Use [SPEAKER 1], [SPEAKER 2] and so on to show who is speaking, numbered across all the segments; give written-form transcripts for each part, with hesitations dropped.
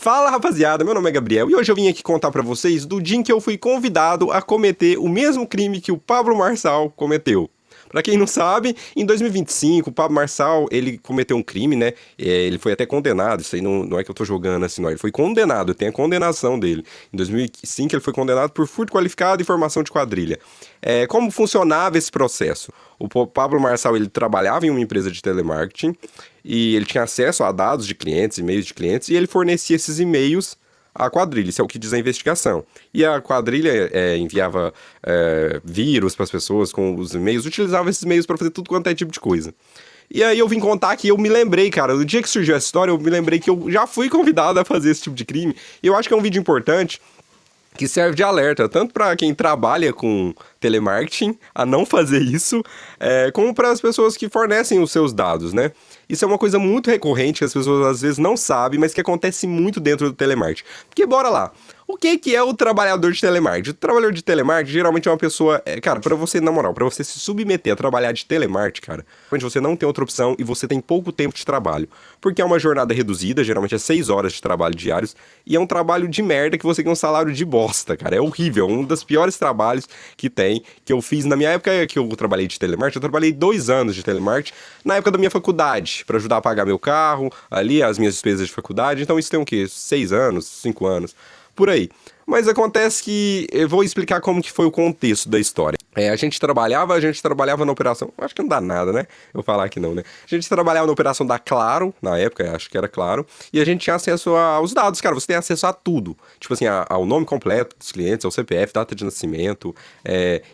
[SPEAKER 1] Fala rapaziada, meu nome é Gabriel e hoje eu vim aqui contar pra vocês do dia em que eu fui convidado a cometer o mesmo crime que o Pablo Marçal cometeu. Pra quem não sabe, em 2025 o Pablo Marçal, ele cometeu um crime, né? Ele foi até condenado, isso aí não é que eu tô jogando assim, não. Ele foi condenado, tem a condenação dele. Em 2005 ele foi condenado por furto qualificado e formação de quadrilha. Como funcionava esse processo? O Pablo Marçal, ele trabalhava em uma empresa de telemarketing e ele tinha acesso a dados de clientes, e-mails de clientes, e ele fornecia esses e-mails à quadrilha, isso é o que diz a investigação. E a quadrilha enviava vírus para as pessoas com os e-mails, utilizava esses e-mails para fazer tudo quanto é tipo de coisa. E aí eu vim contar que eu me lembrei, cara, no dia que surgiu essa história, eu me lembrei que eu já fui convidado a fazer esse tipo de crime, e eu acho que é um vídeo importante, que serve de alerta, tanto para quem trabalha com telemarketing, a não fazer isso, como para as pessoas que fornecem os seus dados, né? Isso é uma coisa muito recorrente, que as pessoas às vezes não sabem, mas que acontece muito dentro do telemarketing. Porque bora lá, o que é o trabalhador de telemarketing? O trabalhador de telemarketing geralmente é uma pessoa... cara, pra você, na moral, pra você se submeter a trabalhar de telemarketing, cara, você não tem outra opção e você tem pouco tempo de trabalho. Porque é uma jornada reduzida, geralmente é 6 horas de trabalho diários, e é um trabalho de merda que você ganha um salário de bosta, cara. É horrível, um dos piores trabalhos que tem, que eu fiz na minha época que eu trabalhei de telemarketing. Eu trabalhei 2 anos de telemarketing na época da minha faculdade, pra ajudar a pagar meu carro, ali, as minhas despesas de faculdade. Então isso tem o quê? 6 anos, 5 anos... por aí. Mas acontece que eu vou explicar como que foi o contexto da história. A gente trabalhava na operação... acho que não dá nada, né? Eu falar que não, né? A gente trabalhava na operação da Claro, na época, acho que era Claro, e a gente tinha acesso aos dados, cara. Você tem acesso a tudo. Tipo assim, ao nome completo dos clientes, ao CPF, data de nascimento.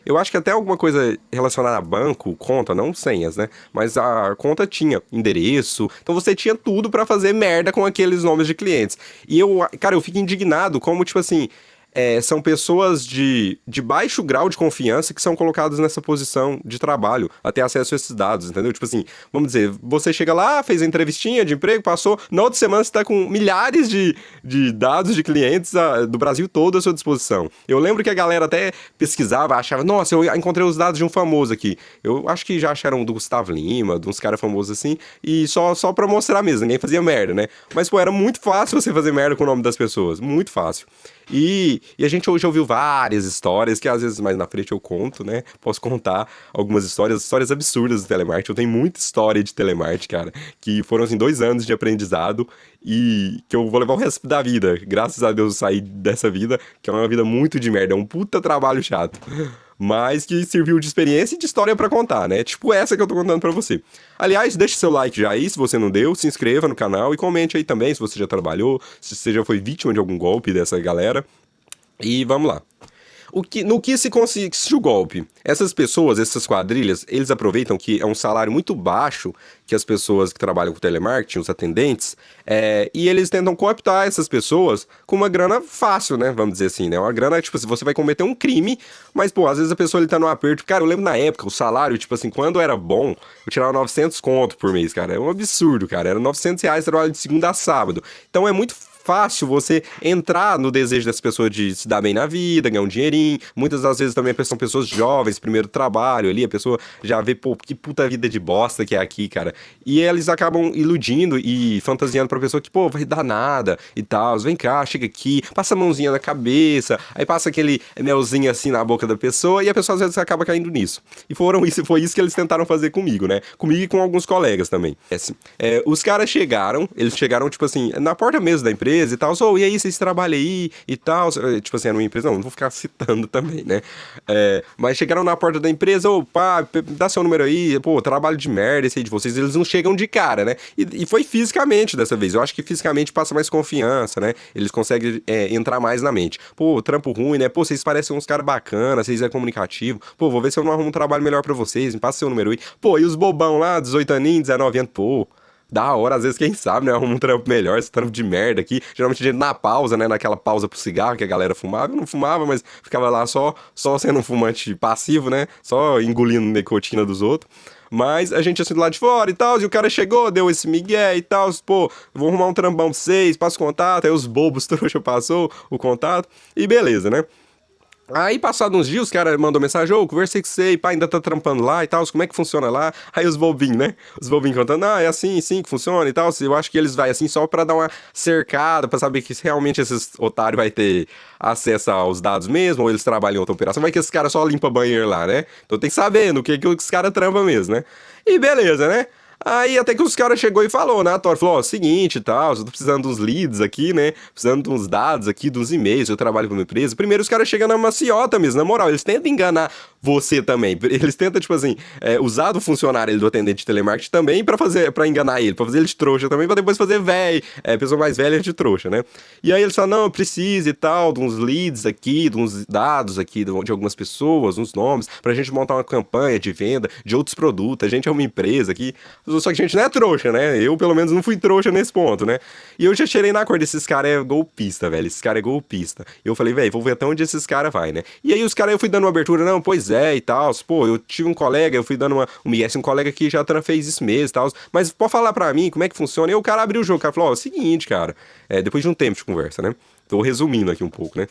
[SPEAKER 1] Eu acho que até alguma coisa relacionada a banco, conta, não senhas, né? Mas a conta tinha endereço. Então você tinha tudo pra fazer merda com aqueles nomes de clientes. E eu fico indignado como, tipo assim... são pessoas de baixo grau de confiança que são colocadas nessa posição de trabalho, a ter acesso a esses dados, entendeu? Tipo assim, vamos dizer, você chega lá, fez a entrevistinha de emprego, passou, na outra semana você tá com milhares de dados de clientes do Brasil todo à sua disposição. Eu lembro que a galera até pesquisava, achava, nossa, eu encontrei os dados de um famoso aqui. Eu acho que já acharam do Gustavo Lima, de uns caras famosos assim, e só pra mostrar mesmo, ninguém fazia merda, né? Mas, pô, era muito fácil você fazer merda com o nome das pessoas, muito fácil. E a gente hoje ouviu várias histórias, que às vezes mais na frente eu conto, né? Posso contar algumas histórias absurdas do telemarketing. Eu tenho muita história de telemarketing, cara, que foram, assim, 2 anos de aprendizado e que eu vou levar o resto da vida. Graças a Deus eu saí dessa vida, que é uma vida muito de merda, é um puta trabalho chato. Mas que serviu de experiência e de história pra contar, né? Tipo essa que eu tô contando pra você. Aliás, deixa seu like já aí, se você não deu, se inscreva no canal e comente aí também se você já trabalhou, se você já foi vítima de algum golpe dessa galera. E vamos lá. No que se consiste o golpe? Essas pessoas, essas quadrilhas, eles aproveitam que é um salário muito baixo que as pessoas que trabalham com telemarketing, os atendentes, e eles tentam cooptar essas pessoas com uma grana fácil, né? Vamos dizer assim, né? Uma grana, tipo assim, você vai cometer um crime, mas, pô, às vezes a pessoa ele tá num aperto. Cara, eu lembro na época, o salário, tipo assim, quando era bom, eu tirava 900 conto por mês, cara. É um absurdo, cara. Era R$ 900 trabalho de segunda a sábado. Então é muito fácil você entrar no desejo dessa pessoa de se dar bem na vida, ganhar um dinheirinho. Muitas das vezes também são pessoas jovens, primeiro trabalho ali, a pessoa já vê, pô, que puta vida de bosta que é aqui, cara. E eles acabam iludindo e fantasiando pra pessoa que, pô, vai dar nada e tal. Vem cá, chega aqui, passa a mãozinha na cabeça, aí passa aquele melzinho assim na boca da pessoa e a pessoa às vezes acaba caindo nisso. E foi isso que eles tentaram fazer comigo, né? Comigo e com alguns colegas também. Os caras chegaram, tipo assim, na porta mesmo da empresa e tal, e aí, vocês trabalham aí e tal, tipo assim, era uma empresa, não vou ficar citando também, né, mas chegaram na porta da empresa, pá, dá seu número aí, pô, trabalho de merda esse aí de vocês, eles não chegam de cara, né, e foi fisicamente dessa vez, eu acho que fisicamente passa mais confiança, né, eles conseguem entrar mais na mente, pô, trampo ruim, né, pô, vocês parecem uns caras bacanas, vocês é comunicativo, pô, vou ver se eu não arrumo um trabalho melhor pra vocês, me passa seu número aí, pô, e os bobão lá, 18 aninhos, 19 anos, pô, da hora, às vezes, quem sabe, né? Arruma um trampo melhor, esse trampo de merda aqui. Geralmente a gente na pausa, né? Naquela pausa pro cigarro que a galera fumava. Eu não fumava, mas ficava lá só sendo um fumante passivo, né? Só engolindo nicotina dos outros. Mas a gente assim do lado de fora e tal, e o cara chegou, deu esse migué e tal, pô, vou arrumar um trampão pra vocês, passa o contato, aí os bobos trouxa passou o contato, e beleza, né? Aí, passados uns dias, os caras mandou mensagem, ô, conversei com você, e pá, ainda tá trampando lá e tal, como é que funciona lá? Aí os bobinhos, né? Os bobinhos contando, é assim, sim, que funciona e tal. Eu acho que eles vai assim só pra dar uma cercada, pra saber que realmente esses otários vai ter acesso aos dados mesmo, ou eles trabalham em outra operação. Vai que esses caras só limpam banheiro lá, né? Então tem que saber no que os caras trampam mesmo, né? E beleza, né? Aí até que os caras chegou e falou, né? A Tor falou, ó, seguinte e tal, eu tô precisando de uns leads aqui, né? Precisando de uns dados aqui, de uns e-mails, eu trabalho pra uma empresa. Primeiro os caras chegam na maciota mesmo, na moral, eles tentam enganar você também. Eles tentam, tipo assim, usar do funcionário do atendente de telemarketing também pra enganar ele, pra fazer ele de trouxa também, pra depois fazer pessoa mais velha de trouxa, né? E aí eles falam, não, eu preciso e tal, de uns leads aqui, de uns dados aqui de algumas pessoas, uns nomes, pra gente montar uma campanha de venda de outros produtos. A gente é uma empresa aqui. Só que a gente não é trouxa, né? Eu, pelo menos, não fui trouxa nesse ponto, né? E eu já tirei na cor desses caras é golpista, velho. Esses caras é golpista. E eu falei, velho, vou ver até onde esses caras vai, né? E aí os caras, eu fui dando uma abertura, não, pois é e tal. Pô, eu tive um colega, eu fui dando um colega que já fez isso mesmo e tal. Mas pode falar pra mim como é que funciona? E o cara abriu o jogo, o cara falou, ó, é o seguinte, cara. Depois de um tempo de conversa, né? Tô resumindo aqui um pouco, né?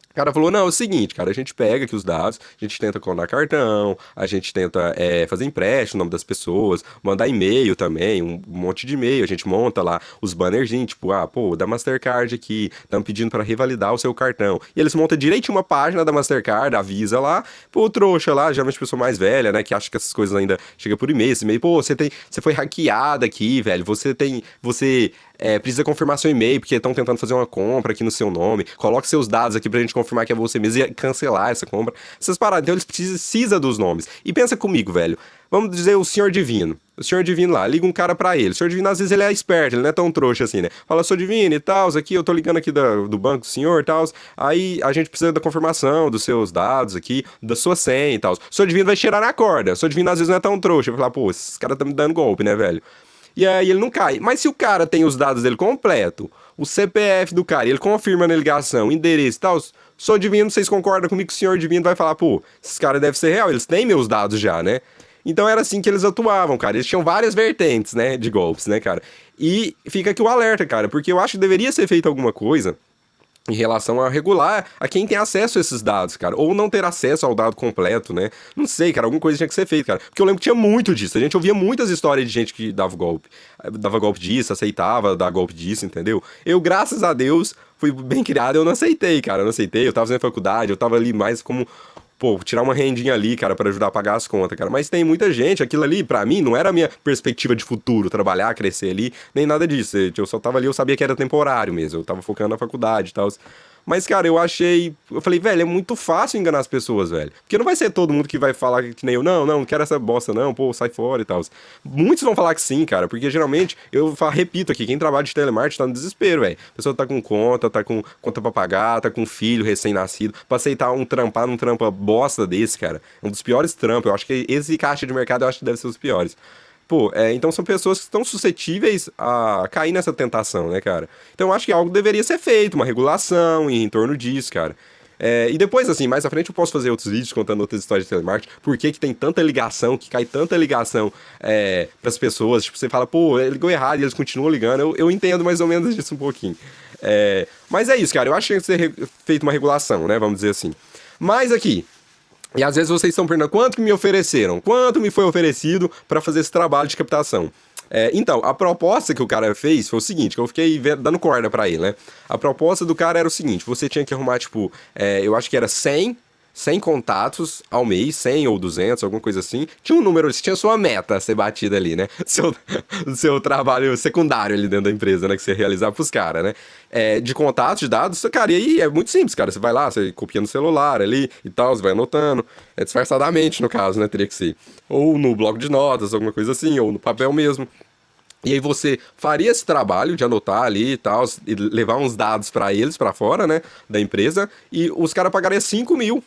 [SPEAKER 1] O cara falou, não, é o seguinte, cara, a gente pega aqui os dados, a gente tenta clonar cartão, a gente tenta fazer empréstimo, o nome das pessoas, mandar e-mail também, um monte de e-mail, a gente monta lá os bannerzinhos, tipo, pô, da Mastercard aqui, estamos pedindo para revalidar o seu cartão. E eles montam direitinho uma página da Mastercard, avisa lá, pô, trouxa lá, geralmente pessoa mais velha, né, que acha que essas coisas ainda chegam por e-mail, esse e-mail, pô, você foi hackeada aqui, velho, você precisa confirmar seu e-mail, porque estão tentando fazer uma compra aqui no seu nome, coloque seus dados aqui pra gente confirmar que é você mesmo e cancelar essa compra. Essas paradas, então eles precisam dos nomes. E pensa comigo, velho, vamos dizer o Senhor Divino. O Senhor Divino lá, liga um cara pra ele. O Senhor Divino, às vezes, ele é esperto, ele não é tão trouxa assim, né? Fala, Senhor Divino e tal, aqui, eu tô ligando aqui do banco do senhor e tal. Aí a gente precisa da confirmação dos seus dados aqui, da sua senha e tal. O Senhor Divino vai cheirar na corda. O Senhor Divino, às vezes, não é tão trouxa. Vai falar, pô, esses caras estão me dando golpe, né, velho? E aí ele não cai. Mas se o cara tem os dados dele completo, o CPF do cara, e ele confirma na ligação, endereço e tal, sou divino, vocês concordam comigo que o senhor divino vai falar, pô, esses caras devem ser real, eles têm meus dados já, né? Então era assim que eles atuavam, cara. Eles tinham várias vertentes, né, de golpes, né, cara? E fica aqui o alerta, cara, porque eu acho que deveria ser feito alguma coisa em relação a regular a quem tem acesso a esses dados, cara. Ou não ter acesso ao dado completo, né? Não sei, cara, alguma coisa tinha que ser feita, cara. Porque eu lembro que tinha muito disso. A gente ouvia muitas histórias de gente que dava golpe. Dava golpe disso, aceitava dar golpe disso, entendeu? Eu, graças a Deus, fui bem criado, eu não aceitei, cara. Eu não aceitei, eu tava fazendo faculdade, eu tava ali mais como... Pô, tirar uma rendinha ali, cara, pra ajudar a pagar as contas, cara. Mas tem muita gente, aquilo ali, pra mim, não era a minha perspectiva de futuro, trabalhar, crescer ali, nem nada disso. Eu só tava ali, eu sabia que era temporário mesmo, eu tava focando na faculdade e tal. Mas, cara, eu falei, velho, é muito fácil enganar as pessoas, velho. Porque não vai ser todo mundo que vai falar que nem eu, não quero essa bosta, não, pô, sai fora e tal. Muitos vão falar que sim, cara, porque geralmente, repito aqui, quem trabalha de telemarketing tá no desespero, velho. A pessoa tá com conta pra pagar, tá com filho recém-nascido, pra aceitar trampar num trampa bosta desse, cara. É um dos piores trampos, eu acho que esse caixa de mercado, eu acho que deve ser os piores. Pô, então são pessoas que estão suscetíveis a cair nessa tentação, né, cara? Então eu acho que algo deveria ser feito, uma regulação em torno disso, cara. E depois, assim, mais à frente eu posso fazer outros vídeos contando outras histórias de telemarketing, por que tem tanta ligação, que cai tanta ligação pras pessoas, tipo, você fala, pô, ele ligou errado e eles continuam ligando, eu entendo mais ou menos disso um pouquinho. Mas é isso, cara, eu acho que tem que ser feita uma regulação, né, vamos dizer assim. Mas aqui... E às vezes vocês estão perguntando quanto que me ofereceram, quanto me foi oferecido para fazer esse trabalho de captação. Então, a proposta que o cara fez foi o seguinte, que eu fiquei dando corda para ele, né? A proposta do cara era o seguinte, você tinha que arrumar, tipo, eu acho que era 100 contatos ao mês, 100 ou 200, alguma coisa assim. Tinha um número, tinha sua meta a ser batida ali, né? Seu trabalho secundário ali dentro da empresa, né? Que você realizar pros caras, né? De contatos, de dados, cara, e aí é muito simples, cara. Você vai lá, você copia no celular ali e tal, você vai anotando. Disfarçadamente, no caso, né? Teria que ser. Ou no bloco de notas, alguma coisa assim, ou no papel mesmo. E aí você faria esse trabalho de anotar ali e tal, e levar uns dados pra eles, pra fora, né, da empresa, e os caras pagariam 5 mil.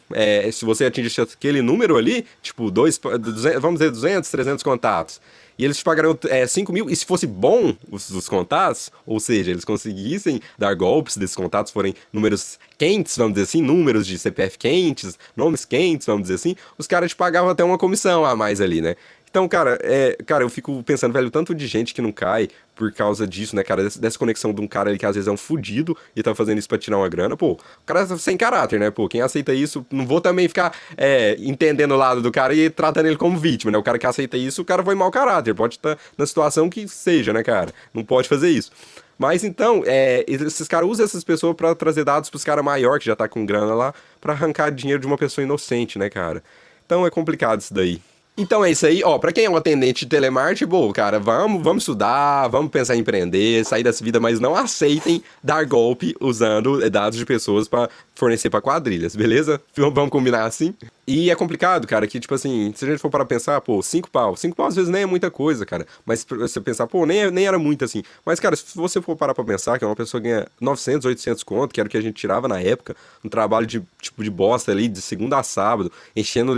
[SPEAKER 1] Se você atingisse aquele número ali, tipo, 200, vamos dizer, 200, 300 contatos. E eles te pagariam 5 mil, e se fosse bom os contatos, ou seja, eles conseguissem dar golpes desses contatos, forem números quentes, vamos dizer assim, números de CPF quentes, nomes quentes, vamos dizer assim, os caras te pagavam até uma comissão a mais ali, né? Então, cara, eu fico pensando, velho, o tanto de gente que não cai por causa disso, né, cara, dessa conexão de um cara ali que às vezes é um fudido e tá fazendo isso pra tirar uma grana, pô, o cara tá sem caráter, né, pô, quem aceita isso, não vou também ficar entendendo o lado do cara e tratando ele como vítima, né, o cara que aceita isso, o cara foi mau caráter, pode estar na situação que seja, né, cara, não pode fazer isso. Mas então, esses caras usam essas pessoas pra trazer dados pros caras maior que já tá com grana lá, pra arrancar dinheiro de uma pessoa inocente, né, cara. Então é complicado isso daí. Então é isso aí, ó, pra quem é um atendente de telemarketing, bom, cara, vamos estudar, vamos pensar em empreender, sair dessa vida, mas não aceitem dar golpe usando dados de pessoas pra fornecer pra quadrilhas, beleza? Vamos combinar assim? E é complicado, cara, que, tipo assim, se a gente for para pensar, pô, 5 pau às vezes nem é muita coisa, cara, mas pra você pensar, pô, nem era muito assim, mas, cara, se você for parar pra pensar que uma pessoa ganha 900, 800 conto, que era o que a gente tirava na época, um trabalho de bosta ali, de segunda a sábado, enchendo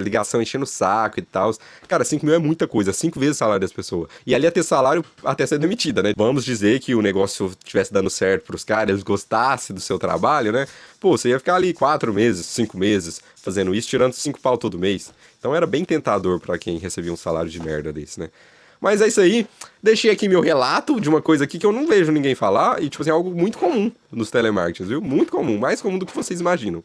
[SPEAKER 1] ligação, enchendo o saco e tal, cara, 5 mil é muita coisa, 5 vezes o salário das pessoas, e ali ia ter salário até ser demitida, né, vamos dizer que o negócio estivesse dando certo pros caras, eles gostassem do seu trabalho, né, pô, você ia ficar ali 4 meses, 5 meses, fazendo isso, tirando 5 pau todo mês. Então era bem tentador pra quem recebia um salário de merda desse, né? Mas é isso aí. Deixei aqui meu relato de uma coisa aqui que eu não vejo ninguém falar e, tipo assim, é algo muito comum nos telemarketings, viu? Muito comum, mais comum do que vocês imaginam.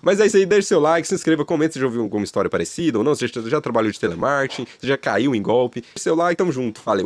[SPEAKER 1] Mas é isso aí, deixe seu like, se inscreva, comente se já ouviu alguma história parecida ou não, se já trabalhou de telemarketing, se já caiu em golpe. Deixe seu like, tamo junto, valeu.